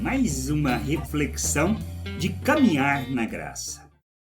mais uma reflexão de caminhar na graça.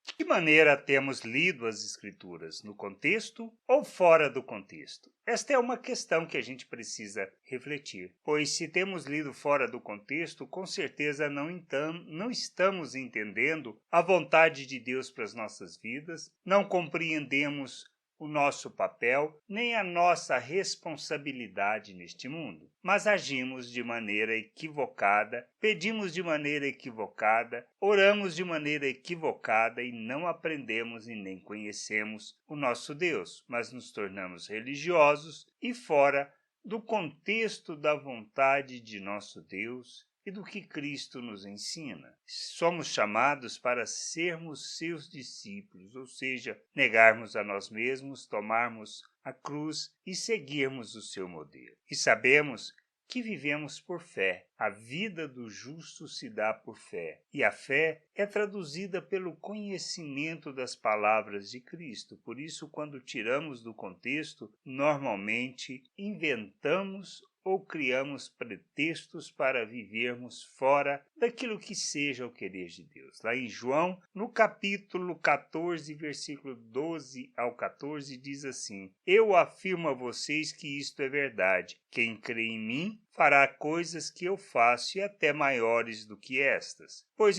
De que maneira temos lido as Escrituras, no contexto ou fora do contexto? Esta é uma questão que a gente precisa refletir, pois se temos lido fora do contexto, com certeza não estamos entendendo a vontade de Deus para as nossas vidas, não compreendemos o nosso papel, nem a nossa responsabilidade neste mundo. Mas agimos de maneira equivocada, pedimos de maneira equivocada, oramos de maneira equivocada e não aprendemos e nem conhecemos o nosso Deus, mas nos tornamos religiosos e fora do contexto da vontade de nosso Deus e do que Cristo nos ensina. Somos chamados para sermos seus discípulos, ou seja, negarmos a nós mesmos, tomarmos a cruz e seguirmos o seu modelo. E sabemos que vivemos por fé. A vida do justo se dá por fé. E a fé é traduzida pelo conhecimento das palavras de Cristo. Por isso, quando tiramos do contexto, normalmente inventamos ou criamos pretextos para vivermos fora daquilo que seja o querer de Deus. Lá em João, no capítulo 14, versículo 12 ao 14, diz assim: Eu afirmo a vocês que isto é verdade. Quem crê em mim fará coisas que eu faço e até maiores do que estas. Pois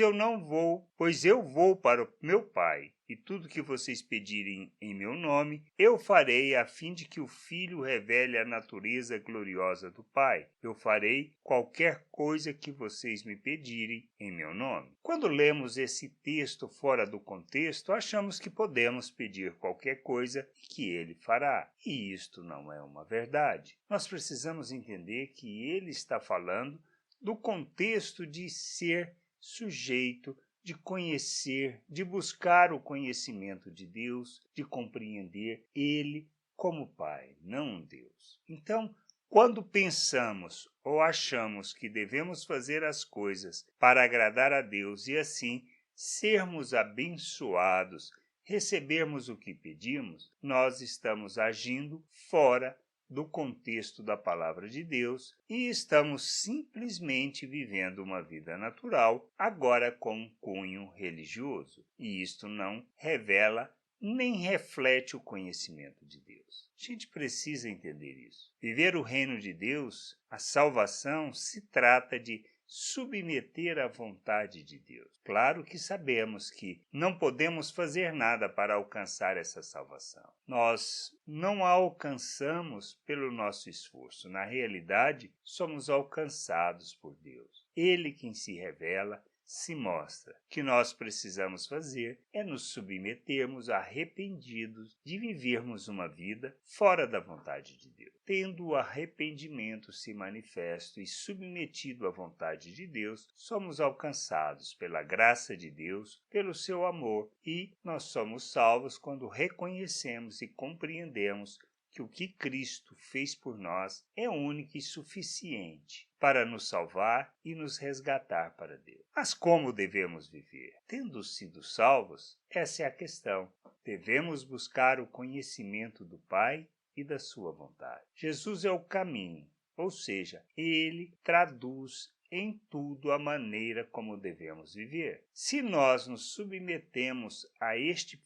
eu vou para o meu Pai, e tudo que vocês pedirem em meu nome, eu farei, a fim de que o Filho revele a natureza gloriosa do Pai. Eu farei qualquer coisa que vocês me pedirem em meu nome. Quando lemos esse texto fora do contexto, achamos que podemos pedir qualquer coisa e que ele fará. E isto não é uma verdade. Nós precisamos entender que ele está falando do contexto de ser sujeito, de conhecer, de buscar o conhecimento de Deus, de compreender Ele como Pai, não um Deus. Então, quando pensamos ou achamos que devemos fazer as coisas para agradar a Deus e assim sermos abençoados, recebermos o que pedimos, nós estamos agindo fora do contexto da palavra de Deus e estamos simplesmente vivendo uma vida natural, agora com um cunho religioso. E isto não revela nem reflete o conhecimento de Deus. A gente precisa entender isso. Viver o reino de Deus, a salvação, se trata de submeter à vontade de Deus. Claro que sabemos que não podemos fazer nada para alcançar essa salvação. Nós não a alcançamos pelo nosso esforço. Na realidade, somos alcançados por Deus. Ele quem se revela, se mostra. O que nós precisamos fazer é nos submetermos arrependidos de vivermos uma vida fora da vontade de Deus. Tendo o arrependimento se manifesto e submetido à vontade de Deus, somos alcançados pela graça de Deus, pelo seu amor, e nós somos salvos quando reconhecemos e compreendemos que o que Cristo fez por nós é único e suficiente para nos salvar e nos resgatar para Deus. Mas como devemos viver? Tendo sido salvos, essa é a questão. Devemos buscar o conhecimento do Pai e da sua vontade. Jesus é o caminho, ou seja, ele traduz em tudo a maneira como devemos viver. Se nós nos submetemos a este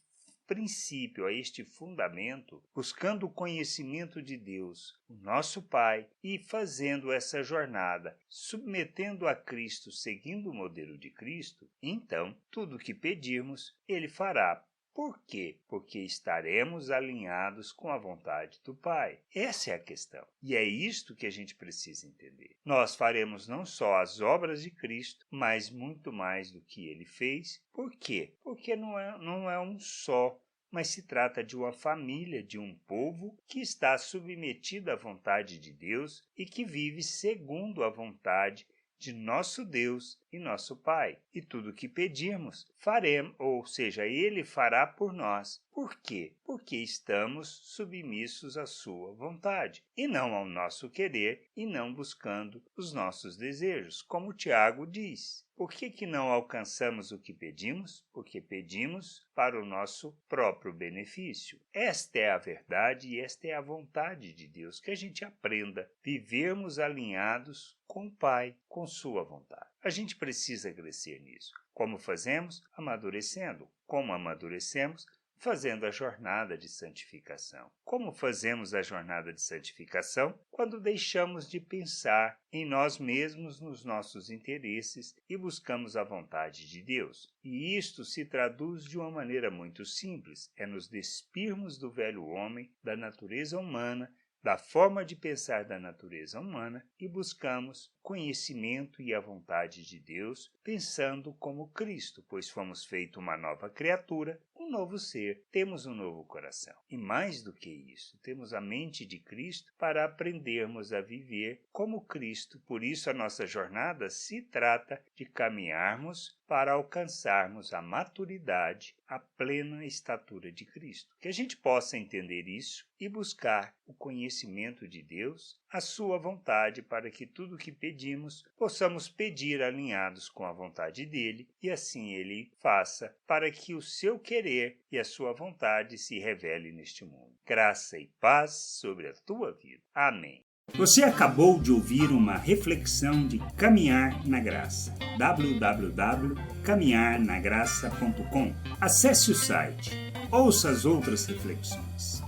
princípio, a este fundamento, buscando o conhecimento de Deus, o nosso Pai, e fazendo essa jornada, submetendo a Cristo, seguindo o modelo de Cristo, então, tudo o que pedirmos, Ele fará. Por quê? Porque estaremos alinhados com a vontade do Pai. Essa é a questão. E é isto que a gente precisa entender. Nós faremos não só as obras de Cristo, mas muito mais do que Ele fez. Por quê? Porque não é um só, mas se trata de uma família, de um povo que está submetido à vontade de Deus e que vive segundo a vontade de nosso Deus e nosso Pai. E tudo o que pedirmos, faremos, ou seja, Ele fará por nós. Por quê? Porque estamos submissos à sua vontade, e não ao nosso querer, e não buscando os nossos desejos, como Tiago diz. Por que não alcançamos o que pedimos? Porque pedimos para o nosso próprio benefício. Esta é a verdade e esta é a vontade de Deus, que a gente aprenda, vivermos alinhados com o Pai, com sua vontade. A gente precisa crescer nisso. Como fazemos? Amadurecendo. Como amadurecemos? Fazendo a jornada de santificação. Como fazemos a jornada de santificação? Quando deixamos de pensar em nós mesmos, nos nossos interesses e buscamos a vontade de Deus. E isto se traduz de uma maneira muito simples: é nos despirmos do velho homem, da natureza humana, da forma de pensar da natureza humana e buscamos conhecimento e a vontade de Deus, pensando como Cristo, pois fomos feito uma nova criatura, um novo ser, temos um novo coração. E mais do que isso, temos a mente de Cristo para aprendermos a viver como Cristo. Por isso a nossa jornada se trata de caminharmos para alcançarmos a maturidade, a plena estatura de Cristo. Que a gente possa entender isso e buscar o conhecimento de Deus, a sua vontade, para que tudo o que pedimos possamos pedir alinhados com a vontade dele e assim ele faça, para que o seu querer e a sua vontade se revele neste mundo. Graça e paz sobre a tua vida. Amém. Você acabou de ouvir uma reflexão de Caminhar na Graça. www.caminharnagraça.com. Acesse o site. Ouça as outras reflexões.